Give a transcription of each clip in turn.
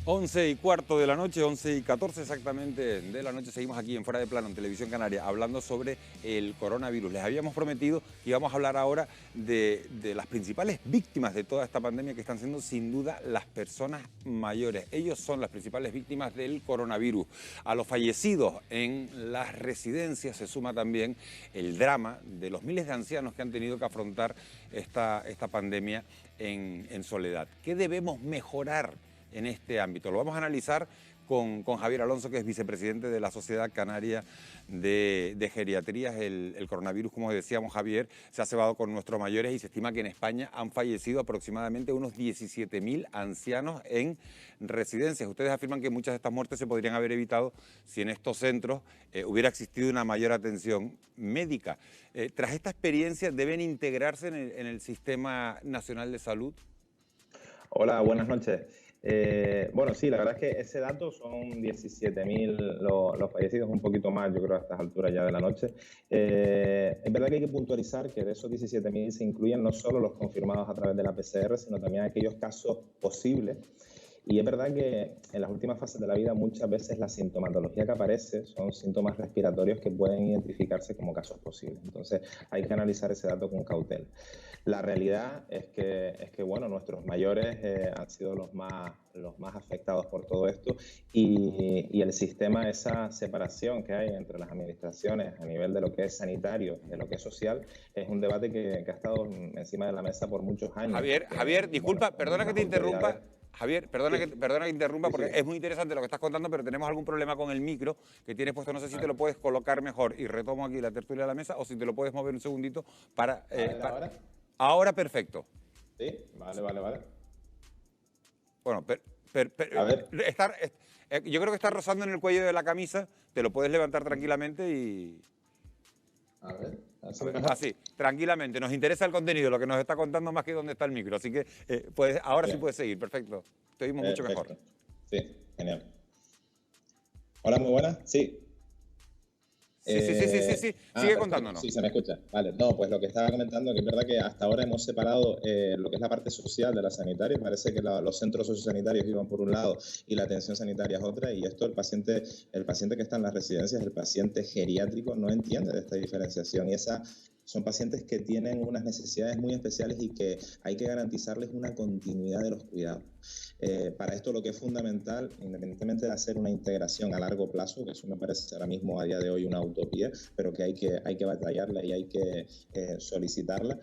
11:15 de la noche, 11:14 exactamente de la noche, seguimos aquí en Fuera de Plano, en Televisión Canaria, hablando sobre el coronavirus. Les habíamos prometido que íbamos a hablar ahora de las principales víctimas de toda esta pandemia, que están siendo sin duda las personas mayores. Ellos son las principales víctimas del coronavirus. A los fallecidos en las residencias se suma también el drama de los miles de ancianos que han tenido que afrontar esta pandemia en soledad. ¿Qué debemos mejorar en este ámbito? Lo vamos a analizar con Javier Alonso, que es vicepresidente de la Sociedad Canaria de Geriatrías. El coronavirus, como decíamos, Javier, se ha cebado con nuestros mayores y se estima que en España han fallecido aproximadamente unos 17.000 ancianos en residencias. Ustedes afirman que muchas de estas muertes se podrían haber evitado si en estos centros hubiera existido una mayor atención médica. Tras esta experiencia, ¿deben integrarse en el Sistema Nacional de Salud? Hola, buenas noches. Bueno, sí, la verdad es que ese dato son 17.000 los fallecidos, un poquito más, yo creo, a estas alturas ya de la noche. Es verdad que hay que puntualizar que de esos 17.000 se incluyen no solo los confirmados a través de la PCR, sino también aquellos casos posibles. Y es verdad que en las últimas fases de la vida muchas veces la sintomatología que aparece son síntomas respiratorios que pueden identificarse como casos posibles. Entonces hay que analizar ese dato con cautela. La realidad es que bueno, nuestros mayores han sido los más afectados por todo esto y el sistema, esa separación que hay entre las administraciones a nivel de lo que es sanitario y de lo que es social, es un debate que ha estado encima de la mesa por muchos años. Javier, disculpa, bueno, perdona que te interrumpa. Javier, perdona, sí. perdona que interrumpa, porque Sí. es muy interesante lo que estás contando, pero tenemos algún problema con el micro que tienes puesto. No sé si te lo puedes colocar mejor y retomo aquí la tertulia de la mesa, o si te lo puedes mover un segundito para... ¿Ahora? Ahora perfecto. Sí, vale. Bueno, A ver. yo creo que está rozando en el cuello de la camisa, te lo puedes levantar tranquilamente y... A ver. Así, tranquilamente. Nos interesa el contenido, lo que nos está contando, más que dónde está el micro. Así que ahora sí puedes seguir, perfecto. Te oímos mucho mejor. Sí, genial. Hola, muy buenas. Sí. Sí. Sigue contándonos. Sí, se me escucha. Vale, no, pues lo que estaba comentando, que es verdad que hasta ahora hemos separado lo que es la parte social de la sanitaria. Parece que los centros sociosanitarios iban por un lado y la atención sanitaria es otra, y esto el paciente que está en las residencias, el paciente geriátrico, no entiende de esta diferenciación, y son pacientes que tienen unas necesidades muy especiales y que hay que garantizarles una continuidad de los cuidados. Para esto lo que es fundamental, independientemente de hacer una integración a largo plazo, que eso me parece ahora mismo a día de hoy una utopía, pero que hay que batallarla y hay que solicitarla,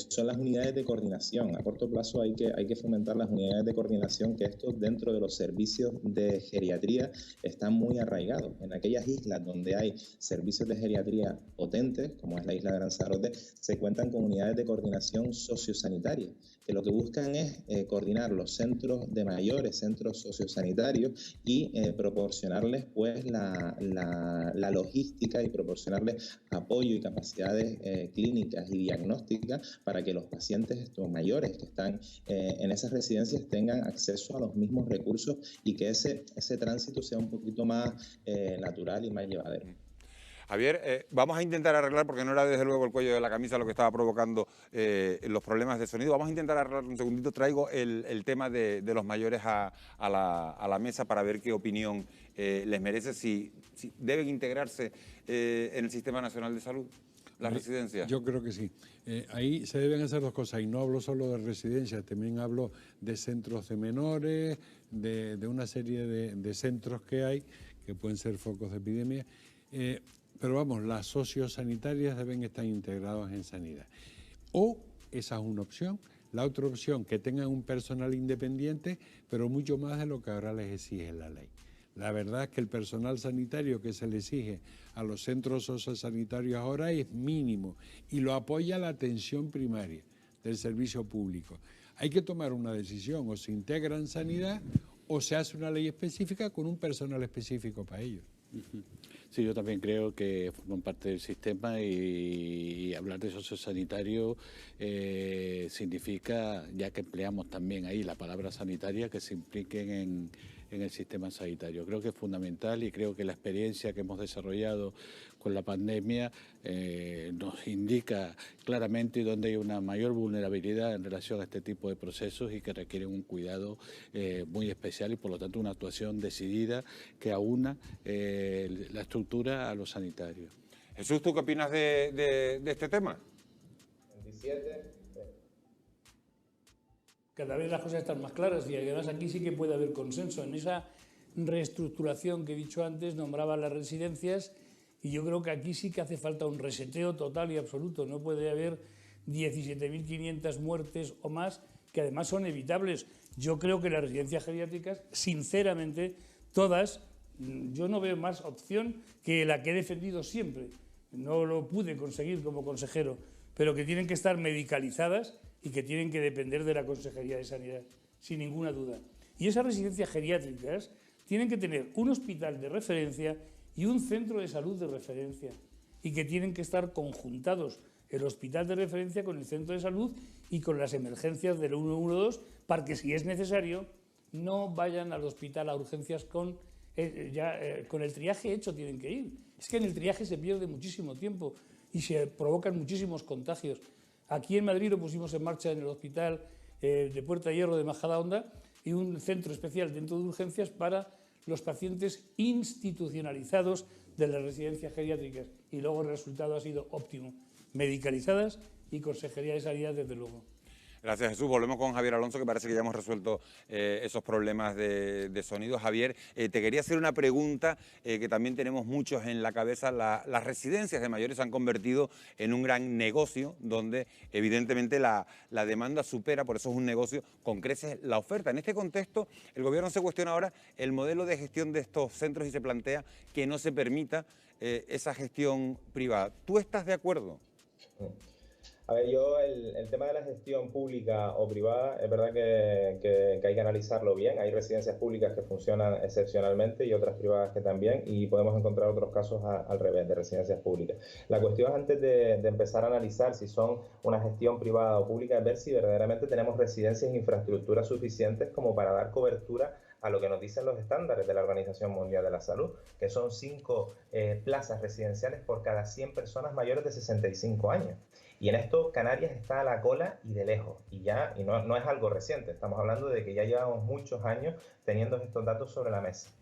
son las unidades de coordinación. A corto plazo hay que fomentar las unidades de coordinación, que esto dentro de los servicios de geriatría están muy arraigados. En aquellas islas donde hay servicios de geriatría potentes, como es la isla de Lanzarote, se cuentan con unidades de coordinación sociosanitaria, que lo que buscan es coordinar los centros de mayores, centros sociosanitarios, y proporcionarles pues la logística y proporcionarles apoyo y capacidades clínicas y diagnósticas para que los pacientes estos mayores que están en esas residencias tengan acceso a los mismos recursos y que ese tránsito sea un poquito más natural y más llevadero. Javier, vamos a intentar arreglar, porque no era desde luego el cuello de la camisa lo que estaba provocando los problemas de sonido. Vamos a intentar arreglar un segundito. Traigo el tema de los mayores a la mesa para ver qué opinión les merece, si deben integrarse en el Sistema Nacional de Salud, las residencias. Yo creo que sí. Ahí se deben hacer dos cosas, y no hablo solo de residencias, también hablo de centros de menores, de una serie de centros que hay, que pueden ser focos de epidemia. Pero vamos, las sociosanitarias deben estar integradas en sanidad. O, esa es una opción. La otra opción, que tengan un personal independiente, pero mucho más de lo que ahora les exige la ley. La verdad es que el personal sanitario que se le exige a los centros sociosanitarios ahora es mínimo y lo apoya la atención primaria del servicio público. Hay que tomar una decisión, o se integra en sanidad o se hace una ley específica con un personal específico para ello. Sí, yo también creo que forman parte del sistema, y hablar de sociosanitario significa, ya que empleamos también ahí la palabra sanitaria, que se impliquen en el sistema sanitario. Creo que es fundamental y creo que la experiencia que hemos desarrollado con la pandemia nos indica claramente dónde hay una mayor vulnerabilidad en relación a este tipo de procesos y que requieren un cuidado muy especial y por lo tanto una actuación decidida que aúna la estructura a lo sanitario. Jesús, ¿tú qué opinas de este tema? 27. Cada vez las cosas están más claras y además aquí sí que puede haber consenso. En esa reestructuración que he dicho antes, nombraba las residencias y yo creo que aquí sí que hace falta un reseteo total y absoluto. No puede haber 17.500 muertes o más, que además son evitables. Yo creo que las residencias geriátricas, sinceramente, todas, yo no veo más opción que la que he defendido siempre. No lo pude conseguir como consejero, pero que tienen que estar medicalizadas y que tienen que depender de la Consejería de Sanidad, sin ninguna duda. Y esas residencias geriátricas tienen que tener un hospital de referencia y un centro de salud de referencia, y que tienen que estar conjuntados el hospital de referencia con el centro de salud y con las emergencias del 112, para que, si es necesario, no vayan al hospital a urgencias con el triaje hecho tienen que ir. Es que en el triaje se pierde muchísimo tiempo y se provocan muchísimos contagios. Aquí en Madrid lo pusimos en marcha en el hospital de Puerta de Hierro de Majadahonda y un centro especial dentro de urgencias para los pacientes institucionalizados de las residencias geriátricas. Y luego el resultado ha sido óptimo. Medicalizadas y Consejería de Sanidad, desde luego. Gracias, Jesús. Volvemos con Javier Alonso, que parece que ya hemos resuelto esos problemas de sonido. Javier, te quería hacer una pregunta que también tenemos muchos en la cabeza. Las residencias de mayores se han convertido en un gran negocio donde evidentemente la demanda supera, por eso es un negocio, con creces la oferta. En este contexto, el Gobierno se cuestiona ahora el modelo de gestión de estos centros y se plantea que no se permita esa gestión privada. ¿Tú estás de acuerdo? A ver, yo el tema de la gestión pública o privada, es verdad que hay que analizarlo bien. Hay residencias públicas que funcionan excepcionalmente y otras privadas que también, y podemos encontrar otros casos al revés, de residencias públicas. La cuestión, antes de empezar a analizar si son una gestión privada o pública, es ver si verdaderamente tenemos residencias e infraestructuras suficientes como para dar cobertura a lo que nos dicen los estándares de la Organización Mundial de la Salud, que son 5 plazas residenciales por cada 100 personas mayores de 65 años. Y en esto Canarias está a la cola y de lejos, y no es algo reciente, estamos hablando de que ya llevamos muchos años teniendo estos datos sobre la mesa.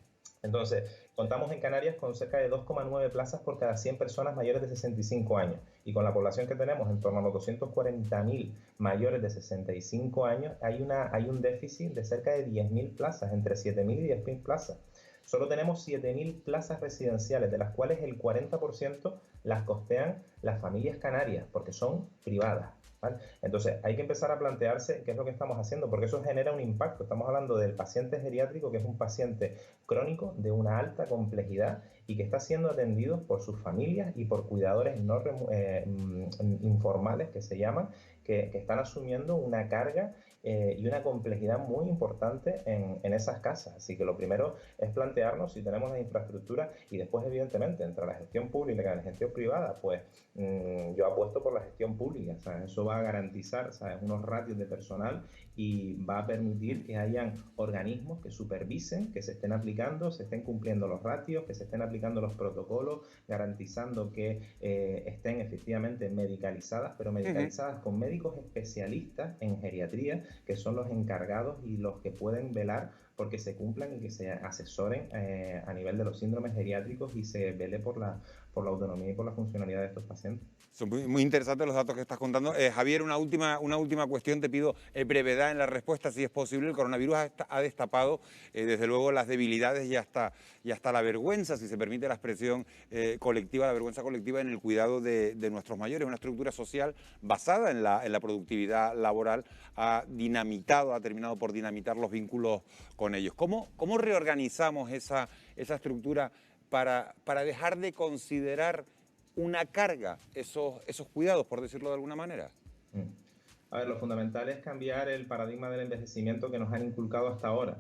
Entonces, contamos en Canarias con cerca de 2,9 plazas por cada 100 personas mayores de 65 años, y con la población que tenemos, en torno a los 240.000 mayores de 65 años, hay un déficit de cerca de 10.000 plazas, entre 7.000 y 10.000 plazas. Solo tenemos 7.000 plazas residenciales, de las cuales el 40% las costean las familias canarias, porque son privadas, ¿vale? Entonces, hay que empezar a plantearse qué es lo que estamos haciendo, porque eso genera un impacto. Estamos hablando del paciente geriátrico, que es un paciente crónico de una alta complejidad y que está siendo atendido por sus familias y por cuidadores no informales, que se llaman, que están asumiendo una carga y una complejidad muy importante en esas casas. Así que lo primero es plantearnos si tenemos la infraestructura, y después, evidentemente, entre la gestión pública y la gestión privada, pues yo apuesto por la gestión pública, ¿sabes? Eso va a garantizar, ¿sabes?, unos ratios de personal y va a permitir que hayan organismos que supervisen, que se estén aplicando, se estén cumpliendo los ratios, que se estén aplicando los protocolos, garantizando que estén efectivamente medicalizadas, pero medicalizadas con médicos especialistas en geriatría, que son los encargados y los que pueden velar porque se cumplan y que se asesoren a nivel de los síndromes geriátricos y se vele por la autonomía y por la funcionalidad de estos pacientes. Son muy interesantes los datos que estás contando. Javier, una última cuestión, te pido brevedad en la respuesta, si es posible. El coronavirus ha destapado, desde luego, las debilidades y hasta la vergüenza, si se permite la expresión colectiva, la vergüenza colectiva en el cuidado de nuestros mayores. Una estructura social basada en la productividad laboral ha terminado por dinamitar los vínculos con ellos. ¿Cómo reorganizamos esa estructura para dejar de considerar una carga esos cuidados, por decirlo de alguna manera? A ver, lo fundamental es cambiar el paradigma del envejecimiento que nos han inculcado hasta ahora.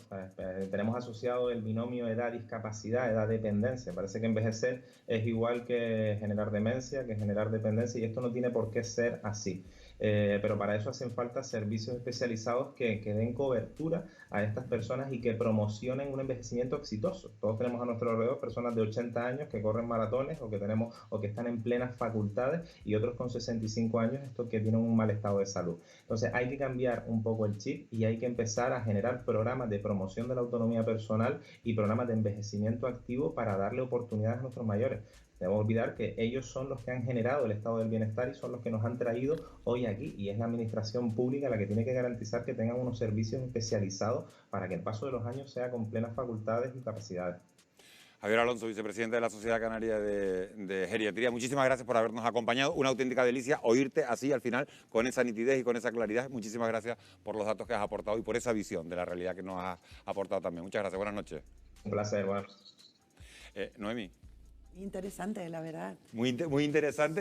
Tenemos asociado el binomio edad-discapacidad, edad-dependencia. Parece que envejecer es igual que generar demencia, que generar dependencia, y esto no tiene por qué ser así. pero para eso hacen falta servicios especializados que den cobertura a estas personas y que promocionen un envejecimiento exitoso. Todos tenemos a nuestro alrededor personas de 80 años que corren maratones o que están en plenas facultades, y otros con 65 años estos que tienen un mal estado de salud. Entonces hay que cambiar un poco el chip y hay que empezar a generar programas de promoción de la autonomía personal y programas de envejecimiento activo para darle oportunidades a nuestros mayores. Debemos olvidar que ellos son los que han generado el estado del bienestar y son los que nos han traído hoy aquí, y es la administración pública la que tiene que garantizar que tengan unos servicios especializados para que el paso de los años sea con plenas facultades y capacidades. Javier Alonso, vicepresidente de la Sociedad Canaria de Geriatría, muchísimas gracias por habernos acompañado. Una auténtica delicia oírte así al final, con esa nitidez y con esa claridad. Muchísimas gracias por los datos que has aportado y por esa visión de la realidad que nos has aportado también. Muchas gracias, buenas noches. Un placer, bueno. Noemí. Interesante, la verdad. Muy interesante.